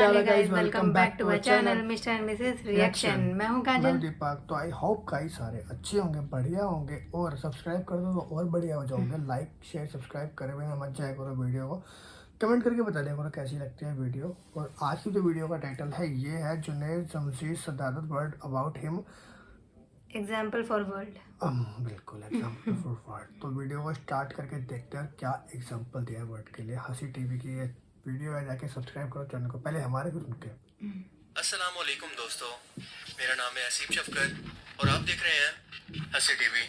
हाल है guys, welcome back to our channel mister and misses reaction. मैं हूं काजल। मैं दीपक। तो आई होप गाइस सारे अच्छे होंगे, बढ़िया होंगे, और सब्सक्राइब कर दो तो और बढ़िया हो जाओगे। लाइक शेयर सब्सक्राइब करे बिना मत जाया करो वीडियो को, कमेंट करके बता दिया करो कैसी लगती है वीडियो। और आज की जो वीडियो का टाइटल है ये है Junaid Jamshed Sadaqat word about him, example for world. बिल्कुल एग्जाम्पल फॉर वर्ड। तो वीडियो को स्टार्ट करके देखते हैं क्या एग्जाम्पल दिया है वर्ड के लिए। हंसी टीवी की ये वीडियो है, जाके सब्सक्राइब करो चैनल को, पहले हमारे फिर उनके। अस्सलाम वालेकुम दोस्तों, मेरा नाम है असीम शफकत और आप देख रहे हैं हंसी टीवी।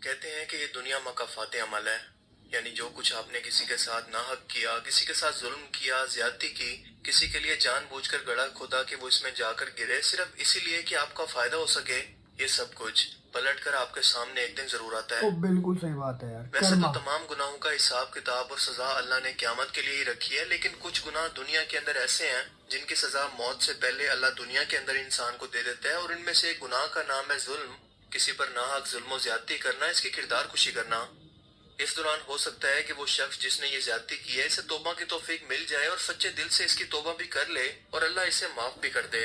कहते हैं कि ये दुनिया मकाफात अमल है, यानी जो कुछ आपने किसी के साथ नाहक किया, किसी के साथ जुल्म किया, ज्यादती की, किसी के लिए जानबूझकर गड़ा खुदा कि वो इसमें जाकर गिरे सिर्फ इसीलिए कि आपका फायदा हो सके, ये सब कुछ पलटकर आपके सामने एक दिन जरूर आता है। बिल्कुल सही बात है यार। वैसे तो तमाम गुनाहों का हिसाब किताब और सजा अल्लाह ने क़यामत के लिए ही रखी है, लेकिन कुछ गुनाह दुनिया के अंदर ऐसे हैं जिनकी सजा मौत से पहले अल्लाह दुनिया के अंदर इंसान को दे देता है। और इनमें से एक गुनाह का नाम है जुल्म, किसी पर नाहक जुल्म और ज्यादती करना, इसकी किरदार कुशी करना। इस दौरान हो सकता है कि वो शख्स जिसने ये ज्यादती की है इसे तौबा की तौफीक मिल जाए और सच्चे दिल से इसकी तौबा भी कर ले और अल्लाह इसे माफ भी कर दे।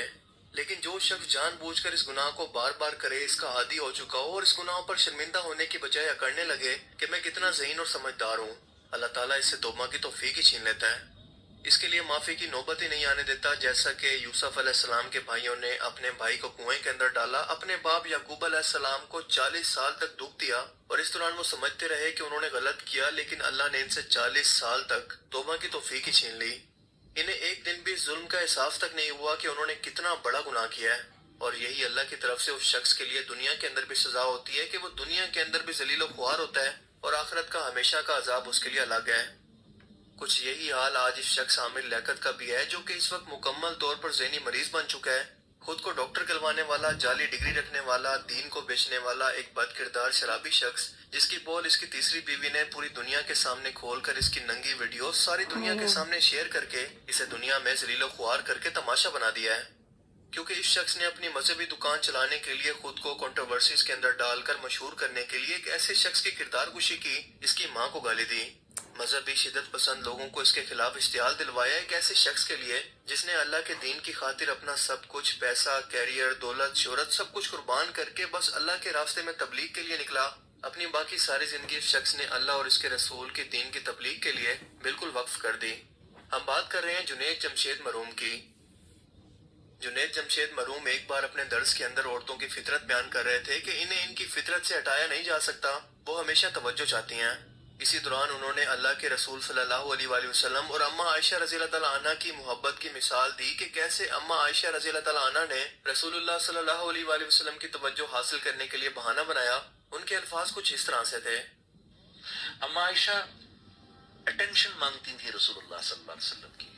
लेकिन जो शख्स जानबूझकर इस गुनाह को बार बार करे, इसका आदी हो चुका हो और इस गुनाह पर शर्मिंदा होने की बजाय अकड़ने लगे कि मैं कितना ज़हीन और समझदार हूँ, अल्लाह ताला इससे तौबा की तौफीक ही छीन लेता है। इसके लिए माफ़ी की नौबत ही नहीं आने देता। जैसा कि यूसुफ अलैहिस्सलाम के भाइयों ने अपने भाई को कुएं के अंदर डाला, अपने बाप याकूब अलैहिस्सलाम को 40 साल तक दुख दिया और इस दौरान वो समझते रहे कि उन्होंने गलत किया, लेकिन अल्लाह ने इनसे 40 साल तक तौबा की तौफीक ही छीन ली। इन्हें एक दिन भी जुल्म का एहसास तक नहीं हुआ कि उन्होंने कितना बड़ा गुनाह किया है। और यही अल्लाह की तरफ से उस शख्स के लिए दुनिया के अंदर भी सजा होती है कि वो दुनिया के अंदर भी जलील और ख्वार होता है और आखिरत का हमेशा का अजाब उसके लिए अलग है। कुछ यही हाल आज इस शख्स आमिर लियाकत का भी है, जो कि इस वक्त मुकम्मल तौर पर ज़हनी मरीज बन चुका है। खुद को डॉक्टर कहलवाने वाला, जाली डिग्री रखने वाला, दीन को बेचने वाला एक बदकिरदार शराबी शख्स, जिसकी पोल इसकी तीसरी बीवी ने पूरी दुनिया के सामने खोलकर इसकी नंगी वीडियो सारी दुनिया के सामने शेयर करके इसे दुनिया में जलीलो ख्वार करके तमाशा बना दिया है। क्योंकि इस शख्स ने अपनी मजहबी दुकान चलाने के लिए खुद को कंट्रोवर्सीज के अंदर डालकर मशहूर करने के लिए एक ऐसे शख्स की किरदार कुशी की, इसकी माँ को गाली दी, मजहबी शिदत पसंद लोगों को इसके खिलाफ इश्तिहाल दिलवाया एक ऐसे शख्स के लिए जिसने अल्लाह के दीन की खातिर अपना सब कुछ, पैसा, कैरियर, दौलत, शोहरत, सब कुछ कुर्बान करके बस अल्लाह के रास्ते में तबलीग के लिए निकला। अपनी बाकी सारी जिंदगी इस शख्स ने अल्लाह और इसके रसूल के दीन की तबलीग के लिए बिल्कुल वक्फ कर दी। हम बात कर रहे हैं जुनैद जमशेद मरूम की। जुनैद जमशेद मरूम एक बार अपने दर्स के अंदर औरतों की फितरत बयान कर रहे थे कि इन्हें इनकी फितरत से हटाया नहीं जा सकता, वो हमेशा तवज्जो चाहती हैं। इसी दौरान उन्होंने अल्लाह के रसूल सल्लल्लाहु अलैहि वसल्लम और अम्मा आयशा रज़ियल्लाहु तआला अन्हा की मोहब्बत की मिसाल दी कि कैसे अम्मा आयशा रज़ियल्लाहु तआला अन्हा ने रसूलुल्लाह सल्लल्लाहु अलैहि वसल्लम की तवज्जो हासिल करने के लिए बहाना बनाया। उनके अल्फाज कुछ इस तरह से थे। अम्मा आयशा अटेंशन मांगती थी रसूलुल्लाह सल्लल्लाहु अलैहि वसल्लम की,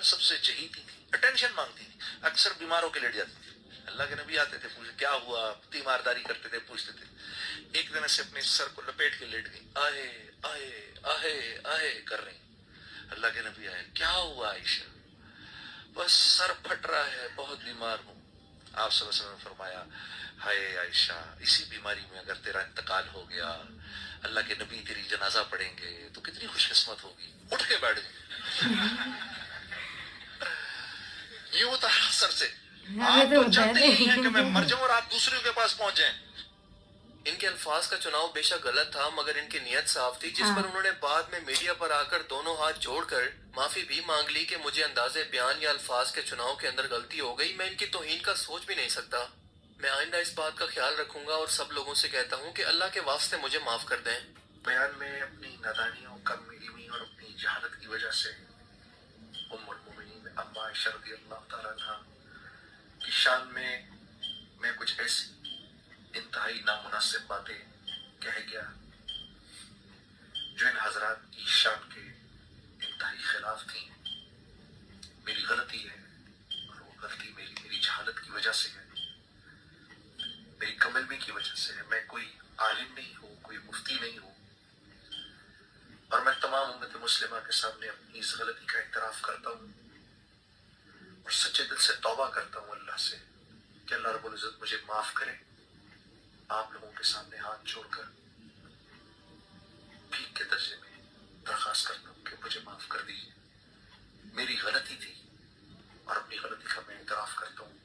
सबसे चहीती थी, अटेंशन मांगती थी, अक्सर बीमारों के लेट जाती थी। अल्लाह के नबी आते थे, पूछे क्या हुआ, तीमारदारी करते थे, पूछते थे। एक दिन ऐसे अपने सर को लपेट के लेट गई, आहे आहे आहे आहे कर रही। अल्लाह के नबी आए, क्या हुआ आयशा? बस सर फट रहा है, बहुत बीमार हूँ। आप सल्लल्लाहु अलैहि वसल्लम ने फरमाया, हाय आयशा, इसी बीमारी में अगर तेरा इंतकाल हो गया, अल्लाह के नबी तेरी जनाजा पढ़ेंगे तो कितनी खुशकिस्मत होगी। उठ के बैठ गई। ये होता है सर से, आप तो चाहते ही हैं कि मैं मर जाऊं और आप दूसरों के पास पहुंच जाएं। इनके अल्फाज का चुनाव बेशक गलत था, मगर इनकी नीयत साफ थी, जिस पर उन्होंने बाद में मीडिया पर आकर दोनों हाथ जोड़कर माफी भी मांग ली कि मुझे अंदाजे बयान या अल्फाज के चुनाव के अंदर गलती हो गई, मैं इनकी तौहीन का सोच भी नहीं सकता। मैं आइंदा इस बात का ख्याल रखूंगा और सब लोगों से कहता हूँ कि अल्लाह के वास्ते मुझे माफ कर दें। बयान में अपनी नादानियों, कम इल्मी और अपनी जहालत की वजह से उम्मुल मोमिनीन अम्मा आयशा रज़ियल्लाहु तआला अन्हा की शान में मैं कुछ ऐसी इंतहाई नामुनासिब बातें कह गया जो इन हजरात की शान के इंतहाई खिलाफ थी। मेरी गलती है और वो गलती मेरी जहालत की वजह से है, मेरी कम इल्मी की वजह से है। मैं कोई आलिम नहीं हूँ, कोई मुफ्ती नहीं हूँ, और मैं तमाम उम्मत मुस्लिमा के सामने अपनी इस गलती का इतराफ करता हूँ और सच्चे दिल से तौबा करता हूँ अल्लाह से कि अल्लाह रब्बुल इज्जत मुझे माफ करे। आप लोगों के सामने हाथ जोड़कर भीख के दर्जे में درخواست کرتا ہوں کہ مجھے معاف کر دیجیے. میری غلطی تھی اور اپنی غلطی کا میں اعتراف کرتا ہوں.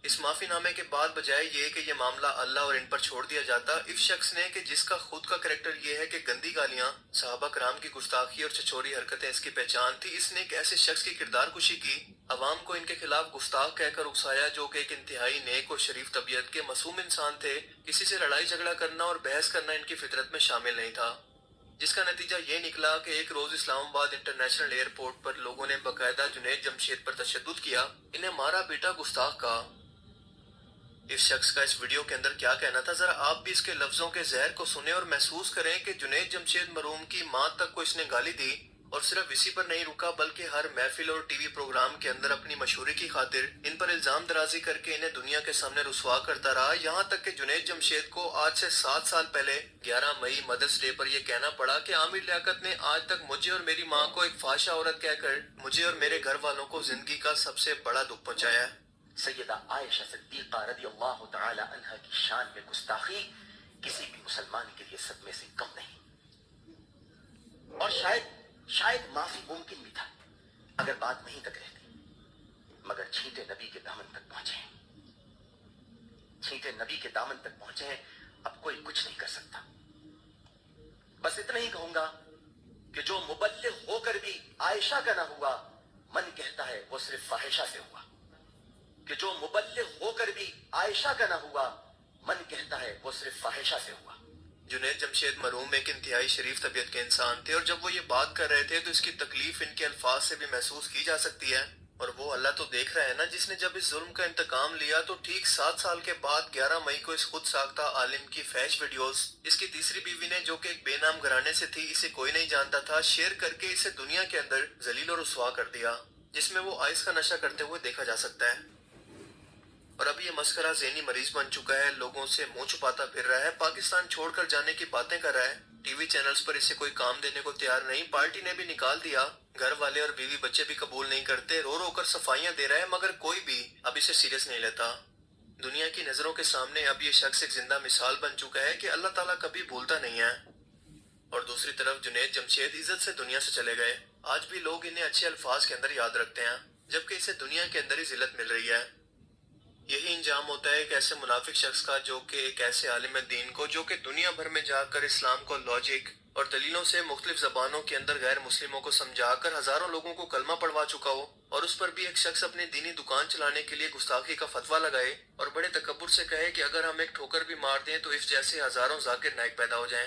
اس معافی نامے کے بعد بجائے یہ کہ یہ معاملہ اللہ اور ان پر چھوڑ دیا جاتا، اس شخص نے کہ جس کا خود کا کریکٹر یہ ہے کہ گندی گالیاں، صحابہ کرام کی گستاخی اور چھچوری حرکتیں اس کی پہچان تھی، اس نے ایک ایسے شخص کی کردار کشی کی، عوام کو ان کے خلاف گستاخ کہہ کر اکسایا جو کہ ایک انتہائی نیک اور شریف طبیعت کے معصوم انسان تھے. کسی سے لڑائی جھگڑا کرنا اور بحث کرنا ان کی فطرت میں شامل نہیں تھا، جس کا نتیجہ یہ نکلا کہ ایک روز اسلام آباد انٹرنیشنل ایئرپورٹ پر لوگوں نے باقاعدہ جنید جمشید پر تشدد کیا، انہیں مارا پیٹا، گستاخ کہا. اس شخص کا اس ویڈیو کے اندر کیا کہنا تھا، ذرا آپ بھی اس کے لفظوں کے زہر کو سنیں اور محسوس کریں کہ جنید جمشید مرحوم کی ماں تک کو اس نے گالی دی، اور صرف اسی پر نہیں رکا بلکہ ہر محفل اور ٹی وی پروگرام کے اندر اپنی مشہوری کی خاطر ان پر الزام درازی کر کے انہیں دنیا کے سامنے رسوا کرتا رہا، یہاں تک کہ جنید جمشید کو آج سے 7 سال پہلے 11 مئی مدرس ڈے پر یہ کہنا پڑا کہ عامر لیاقت نے آج تک مجھے اور میری ماں کو ایک فحشہ عورت کہہ کر مجھے اور میرے گھر والوں کو زندگی کا سب سے بڑا دکھ پہنچایا ہے. سیدہ عائشہ صدیقہ رضی اللہ تعالی عنہ کی شان میں گستاخی کسی بھی مسلمان کے لیے صدمے سے کم نہیں، اور شاید معافی ممکن بھی تھا اگر بات نہیں تک رہتی، مگر چھینٹے نبی کے دامن تک پہنچے ہیں، چھینٹے نبی کے دامن تک پہنچے ہیں، اب کوئی کچھ نہیں کر سکتا. بس اتنا ہی کہوں گا کہ جو مبلغ ہو کر بھی عائشہ کا نہ ہوا، من کہتا ہے وہ صرف فاحشہ سے ہوا، کہ جو مبلغ ہو کر بھی عائشہ کا نہ ہوا، من کہتا ہے وہ صرف فاحشہ سے ہوا. جنید جمشید مرحوم ایک انتہائی شریف طبیعت کے انسان تھے، اور جب وہ یہ بات کر رہے تھے تو اس کی تکلیف ان کے الفاظ سے بھی محسوس کی جا سکتی ہے. اور وہ اللہ تو دیکھ رہا ہے نا، جس نے جب اس ظلم کا انتقام لیا تو ٹھیک 7 سال کے بعد 11 مئی کو اس خود ساختہ عالم کی فحش ویڈیوز اس کی تیسری بیوی نے، جو کہ ایک بے نام گھرانے سے تھی، اسے کوئی نہیں جانتا تھا، شیئر کر کے اسے دنیا کے اندر ذلیل و رسوا کر دیا، جس میں وہ آئس کا نشہ کرتے ہوئے دیکھا جا سکتا ہے. اور اب یہ مسخرہ ذہنی مریض بن چکا ہے، لوگوں سے منہ چھپاتا پھر رہا ہے، پاکستان چھوڑ کر جانے کی باتیں کر رہا ہے، ٹی وی چینلز پر اسے کوئی کام دینے کو تیار نہیں، پارٹی نے بھی نکال دیا، گھر والے اور بیوی بچے بھی قبول نہیں کرتے، رو رو کر صفائیاں دے رہا ہے، مگر کوئی بھی اب اسے سیریس نہیں لیتا. دنیا کی نظروں کے سامنے اب یہ شخص ایک زندہ مثال بن چکا ہے کہ اللہ تعالیٰ کبھی بھولتا نہیں ہے. اور دوسری طرف جنید جمشید عزت سے دنیا سے چلے گئے، آج بھی لوگ انہیں اچھے الفاظ کے اندر یاد رکھتے ہیں، جبکہ اسے دنیا کے اندر ہی ذلت مل رہی ہے. یہی انجام ہوتا ہے ایک ایسے منافق شخص کا، جو کہ ایک ایسے عالم دین کو، جو کہ دنیا بھر میں جا کر اسلام کو لاجک اور دلیلوں سے مختلف زبانوں کے اندر غیر مسلموں کو سمجھا کر ہزاروں لوگوں کو کلمہ پڑھوا چکا ہو، اور اس پر بھی ایک شخص اپنی دینی دکان چلانے کے لیے گستاخی کا فتویٰ لگائے اور بڑے تکبر سے کہے کہ اگر ہم ایک ٹھوکر بھی مار دیں تو اس جیسے ہزاروں ذاکر نائک پیدا ہو جائیں.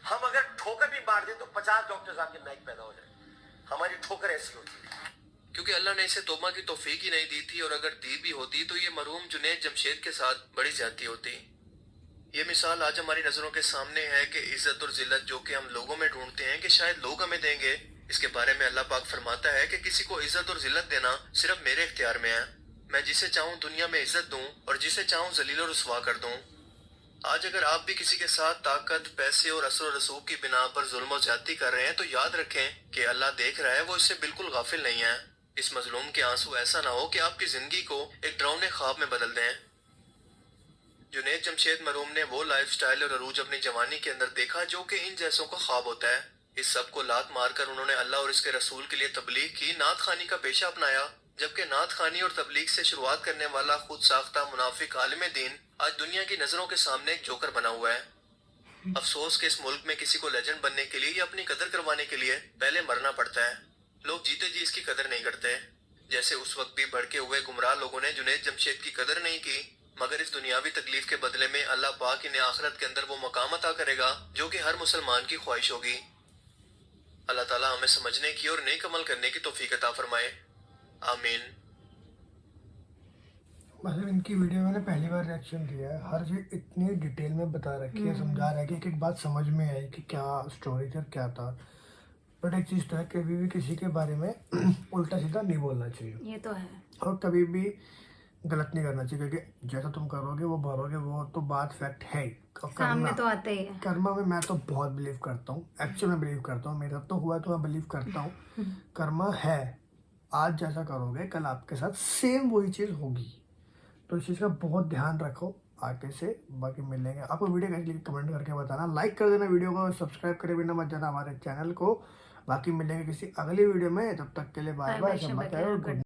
ہم اگر ٹھوکر بھی مار دیں تو 50 ڈاکٹر ذاکر نائک پیدا ہو جائیں. ہماری ٹھوکر ایسی ہوتی ہے کیونکہ اللہ نے اسے توبہ کی توفیق ہی نہیں دی تھی، اور اگر دی بھی ہوتی تو یہ مرحوم جنید جمشید کے ساتھ بڑی زیادتی ہوتی. یہ مثال آج ہماری نظروں کے سامنے ہے کہ عزت اور ذلت جو کہ ہم لوگوں میں ڈھونڈتے ہیں کہ شاید لوگ ہمیں دیں گے، اس کے بارے میں اللہ پاک فرماتا ہے کہ کسی کو عزت اور ذلت دینا صرف میرے اختیار میں ہے، میں جسے چاہوں دنیا میں عزت دوں اور جسے چاہوں ذلیل و رسوا کر دوں. آج اگر آپ بھی کسی کے ساتھ طاقت، پیسے اور اثر و رسوخ کی بنا پر ظلم و زیادتی کر رہے ہیں تو یاد رکھیں کہ اللہ دیکھ رہا ہے، وہ اس سے بالکل غافل نہیں ہے. اس مظلوم کے آنسو ایسا نہ ہو کہ آپ کی زندگی کو ایک ڈراؤنے خواب میں بدل دیں. جنید جمشید مرحوم نے وہ لائف سٹائل اور عروج اپنی جوانی کے اندر دیکھا جو کہ ان جیسوں کا خواب ہوتا ہے. اس سب کو لات مار کر انہوں نے اللہ اور اس کے رسول کے لیے تبلیغ کی، نعت خوانی کا پیشہ اپنایا، جبکہ نعت خوانی اور تبلیغ سے شروعات کرنے والا خود ساختہ منافق عالم دین آج دنیا کی نظروں کے سامنے ایک جوکر بنا ہوا ہے. افسوس کہ اس ملک میں کسی کو لیجنڈ بننے کے لیے یا اپنی قدر کروانے کے لیے پہلے مرنا پڑتا ہے. لوگ جیتے جی اس کی قدر نہیں کرتے. جیسے اس وقت بھی بھڑکے ہوئے گمراہ لوگوں نے جنید جمشید کی قدر نہیں کی، مگر اس دنیاوی تکلیف کے بدلے میں اللہ پاک انہیں آخرت کے اندر وہ مقام عطا کرے گا جو کہ ہر مسلمان کی خواہش ہوگی. اللہ تعالیٰ ہمیں سمجھنے کی اور نیک عمل کرنے کی توفیق عطا فرمائے، آمین. مطلب ان کی ویڈیو میں نے پہلی بار ریئیکشن دیا ہے، ہر چیز اتنی ڈیٹیل میں بتا رکھی ہے، سمجھا رہا ہے کہ ایک ایک بات سمجھ میں آئی کہ کیا سٹوری تھی اور کیا تھا. بٹ ایک چیز تو ہے کہ کبھی بھی کسی کے بارے میں الٹا سیدھا نہیں بولنا چاہیے، یہ تو ہے، اور کبھی بھی غلط نہیں کرنا چاہیے، کیونکہ جیسا تم کرو گے وہ بھرو گے، وہ تو بات فیکٹ ہے ہی. سامنے تو آتے ہی ہے. کرما میں تو بہت بلیو کرتا ہوں، ایکچوئل میں بلیو کرتا ہوں، میرا تو ہوا تو میں بلیو کرتا ہوں. کرما ہے، آج جیسا کرو گے کل آپ کے ساتھ سیم وہی چیز ہوگی. تو اس چیز کا بہت دھیان رکھو. आगे से बाकी मिलेंगे। आपको वीडियो कैसी लगी कमेंट करके बताना, लाइक कर देना वीडियो को, सब्सक्राइब करे बिना मत जाना हमारे चैनल को। बाकी मिलेंगे किसी अगली वीडियो में, तब तक के लिए बाय बाय, बाय, सब शब्बा खैर और खैर। गुड